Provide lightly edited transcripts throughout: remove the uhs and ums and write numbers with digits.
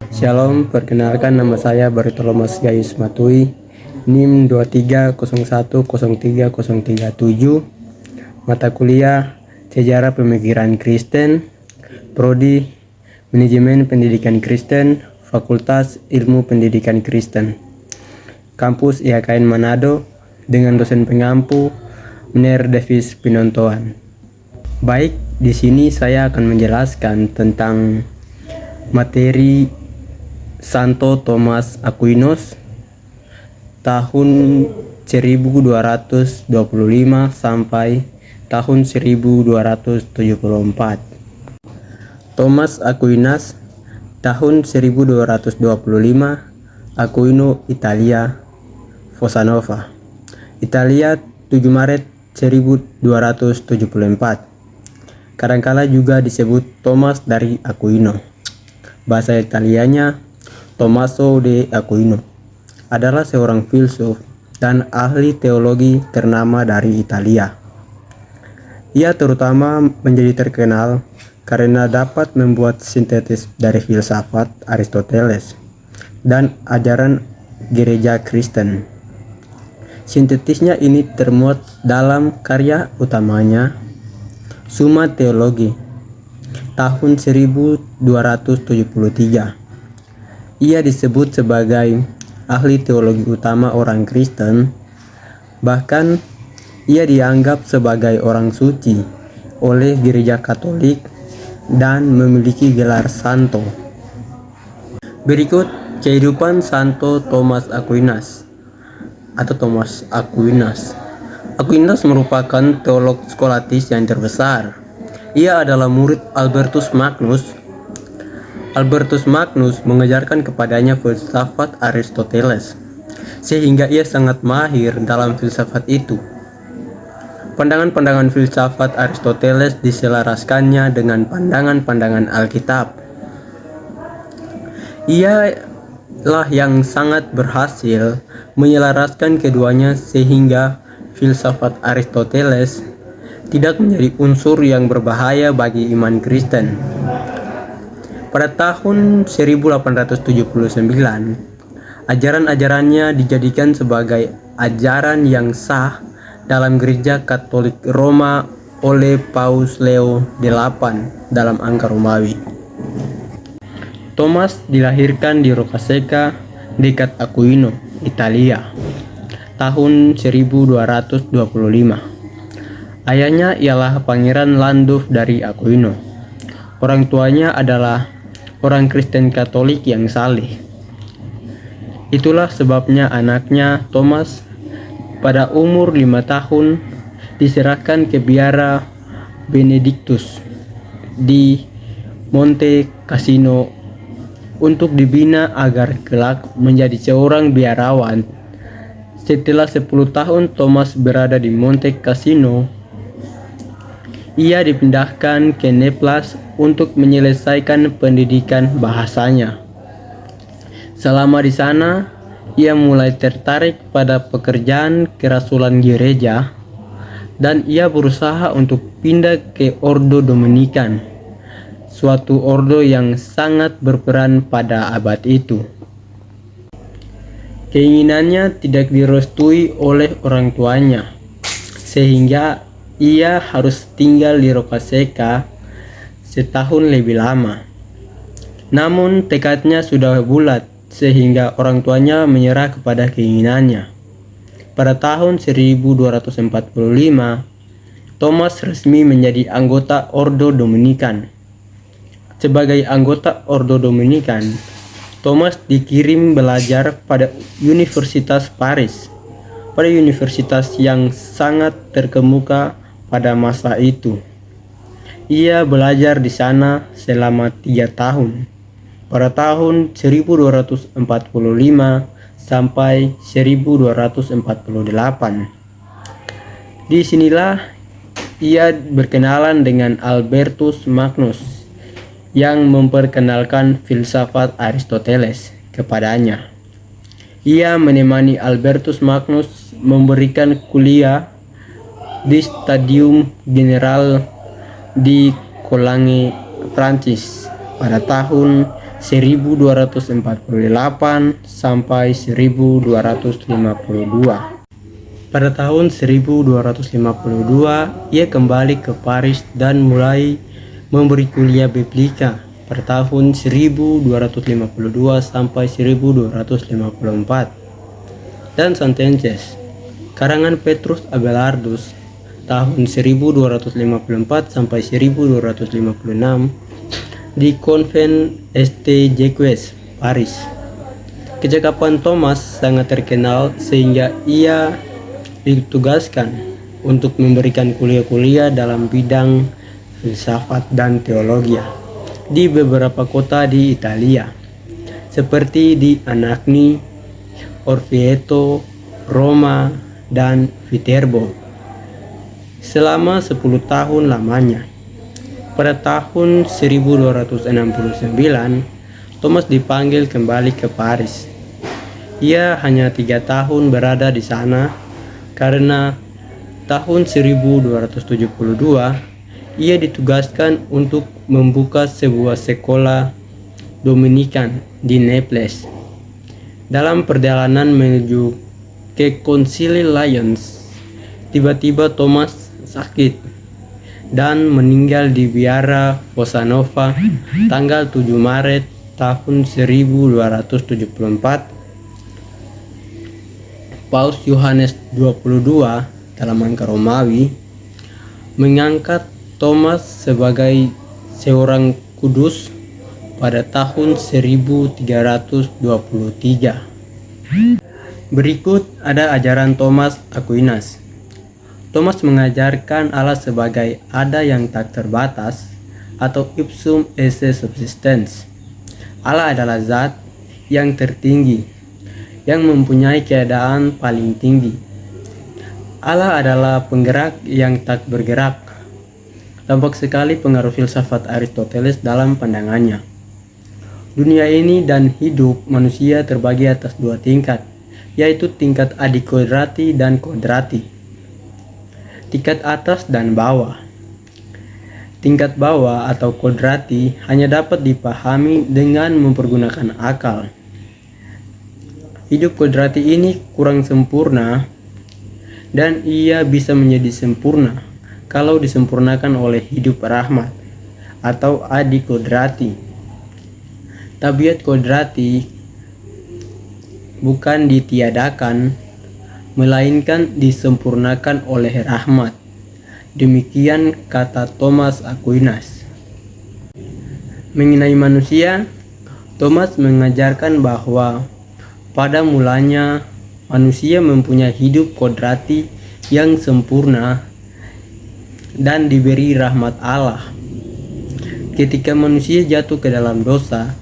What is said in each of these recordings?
Shalom, perkenalkan nama saya Bartolomeus Gaius Matui, NIM 2301030337, mata kuliah Sejarah Pemikiran Kristen, Prodi Manajemen Pendidikan Kristen, Fakultas Ilmu Pendidikan Kristen, Kampus IHKN Manado, dengan dosen pengampu Mner Davis Pinontoan. Baik, di sini saya akan menjelaskan tentang materi Santo Thomas Aquinas tahun 1225 sampai tahun 1274. Thomas Aquinas tahun 1225, Aquino, Italia, Fossa Nova, Italia, 7 Maret 1274. Kadangkala juga disebut Thomas dari Aquino. Bahasa Italianya Tommaso de Aquino adalah seorang filsuf dan ahli teologi ternama dari Italia. Ia terutama menjadi terkenal karena dapat membuat sintetis dari filsafat Aristoteles dan ajaran gereja Kristen. Sintetisnya ini termuat dalam karya utamanya Summa Theologiae tahun 1273. Ia disebut sebagai ahli teologi utama orang Kristen, bahkan ia dianggap sebagai orang suci oleh gereja Katolik dan memiliki gelar santo. Berikut kehidupan Santo Thomas Aquinas atau Thomas Aquinas. Aquinas merupakan teolog skolatis yang terbesar. Ia adalah murid Albertus Magnus. Albertus Magnus mengajarkan kepadanya filsafat Aristoteles, sehingga ia sangat mahir dalam filsafat itu. Pandangan-pandangan filsafat Aristoteles diselaraskannya dengan pandangan-pandangan Alkitab. Ialah yang sangat berhasil menyelaraskan keduanya sehingga filsafat Aristoteles tidak menjadi unsur yang berbahaya bagi iman Kristen. Pada tahun 1879, ajaran-ajarannya dijadikan sebagai ajaran yang sah dalam gereja Katolik Roma oleh Paus Leo VIII dalam angka Romawi. Thomas dilahirkan di Roccasecca, dekat Aquino, Italia, tahun 1225. Ayahnya ialah Pangeran Landulf dari Aquino. Orang tuanya adalah orang Kristen Katolik yang saleh. Itulah sebabnya anaknya Thomas pada umur 5 tahun diserahkan ke biara Benedictus di Monte Cassino untuk dibina agar kelak menjadi seorang biarawan. Setelah 10 tahun Thomas berada di Monte Cassino, ia dipindahkan ke Naples untuk menyelesaikan pendidikan bahasanya. Selama di sana, ia mulai tertarik pada pekerjaan kerasulan gereja dan ia berusaha untuk pindah ke Ordo Dominikan, suatu ordo yang sangat berperan pada abad itu. Keinginannya tidak direstui oleh orang tuanya, sehingga ia harus tinggal di Roccasecca setahun lebih lama. Namun tekadnya sudah bulat, sehingga orang tuanya menyerah kepada keinginannya. Pada tahun 1245, Thomas resmi menjadi anggota Ordo Dominikan. Sebagai anggota Ordo Dominikan, Thomas dikirim belajar pada Universitas Paris, pada universitas yang sangat terkemuka pada masa itu. Ia belajar di sana selama 3 tahun, pada tahun 1245 sampai 1248. Disinilah ia berkenalan dengan Albertus Magnus yang memperkenalkan filsafat Aristoteles kepadanya. Ia menemani Albertus Magnus memberikan kuliah di Stadium General di Cologne, Prancis pada tahun 1248 sampai 1252. Pada tahun 1252, ia kembali ke Paris dan mulai memberi kuliah biblika pada tahun 1252 sampai 1254. Dan Sentences, karangan Petrus Abelardus tahun 1254 sampai 1256 di Convent St. Jacques, Paris. Kecakapan Thomas sangat terkenal sehingga ia ditugaskan untuk memberikan kuliah-kuliah dalam bidang filsafat dan teologi di beberapa kota di Italia, seperti di Anagni, Orvieto, Roma, dan Viterbo. Selama 10 tahun lamanya. Pada tahun 1269, Thomas dipanggil kembali ke Paris. Ia hanya 3 tahun berada di sana karena tahun 1272 ia ditugaskan untuk membuka sebuah sekolah Dominikan di Naples. Dalam perjalanan menuju ke Konsili Lyons, tiba-tiba Thomas sakit dan meninggal di Via Fossanova tanggal 7 Maret tahun 1274. Paus Yohanes 22 dalam angka Romawi mengangkat Thomas sebagai seorang kudus pada tahun 1323. Berikut ada ajaran Thomas Aquinas. Thomas mengajarkan Allah sebagai ada yang tak terbatas atau ipsum esse subsistens. Allah adalah zat yang tertinggi yang mempunyai keadaan paling tinggi. Allah adalah penggerak yang tak bergerak. Tampak sekali pengaruh filsafat Aristoteles dalam pandangannya. Dunia ini dan hidup manusia terbagi atas 2 tingkat, yaitu tingkat adikodrati dan kodrati. Tingkat atas dan bawah. Tingkat bawah atau kodrati hanya dapat dipahami dengan mempergunakan akal. Hidup kodrati ini kurang sempurna dan ia bisa menjadi sempurna kalau disempurnakan oleh hidup rahmat atau adikodrati. Tabiat kodrati bukan ditiadakan, melainkan disempurnakan oleh rahmat. Demikian kata Thomas Aquinas. Mengenai manusia, Thomas mengajarkan bahwa pada mulanya manusia mempunyai hidup kodrati yang sempurna dan diberi rahmat Allah. Ketika manusia jatuh ke dalam dosa,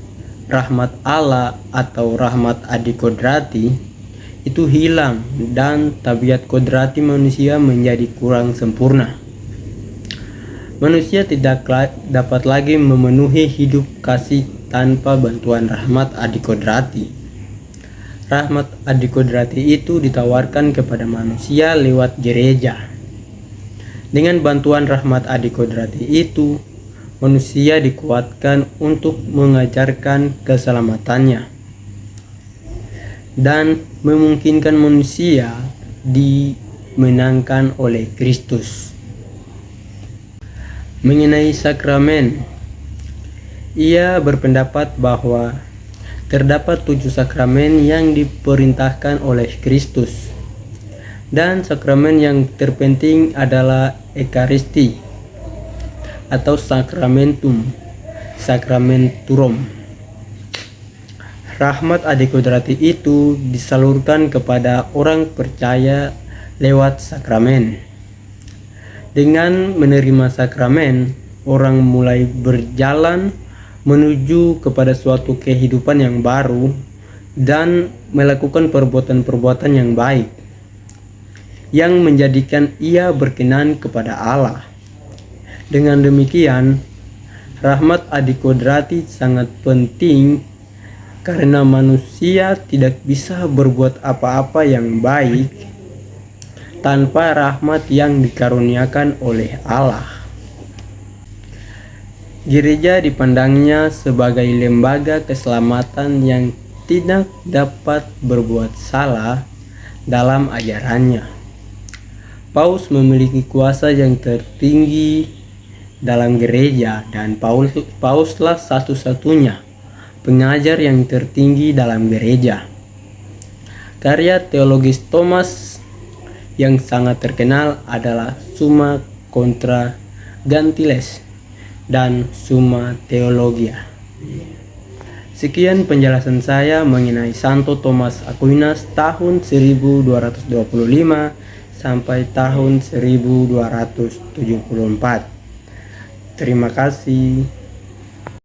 rahmat Allah atau rahmat adikodrati itu hilang dan tabiat kodrati manusia menjadi kurang sempurna. Manusia tidak dapat lagi memenuhi hidup kasih tanpa bantuan rahmat adikodrati. Rahmat adikodrati itu ditawarkan kepada manusia lewat gereja. Dengan bantuan rahmat adikodrati itu, manusia dikuatkan untuk mengajarkan keselamatannya dan memungkinkan manusia dimenangkan oleh Kristus. Mengenai sakramen, ia berpendapat bahwa terdapat 7 sakramen yang diperintahkan oleh Kristus, dan sakramen yang terpenting adalah Ekaristi atau Sacramenturum. Rahmat adikodrati itu disalurkan kepada orang percaya lewat sakramen. Dengan menerima sakramen, orang mulai berjalan menuju kepada suatu kehidupan yang baru dan melakukan perbuatan-perbuatan yang baik yang menjadikan ia berkenan kepada Allah. Dengan demikian, rahmat adikodrati sangat penting karena manusia tidak bisa berbuat apa-apa yang baik tanpa rahmat yang dikaruniakan oleh Allah. Gereja dipandangnya sebagai lembaga keselamatan yang tidak dapat berbuat salah dalam ajarannya. Paus memiliki kuasa yang tertinggi dalam gereja dan Pauslah satu-satunya pengajar yang tertinggi dalam gereja. Karya teologis Thomas yang sangat terkenal adalah Summa Contra Gentiles dan Summa Theologia. Sekian penjelasan saya mengenai Santo Thomas Aquinas tahun 1225 sampai tahun 1274. Terima kasih.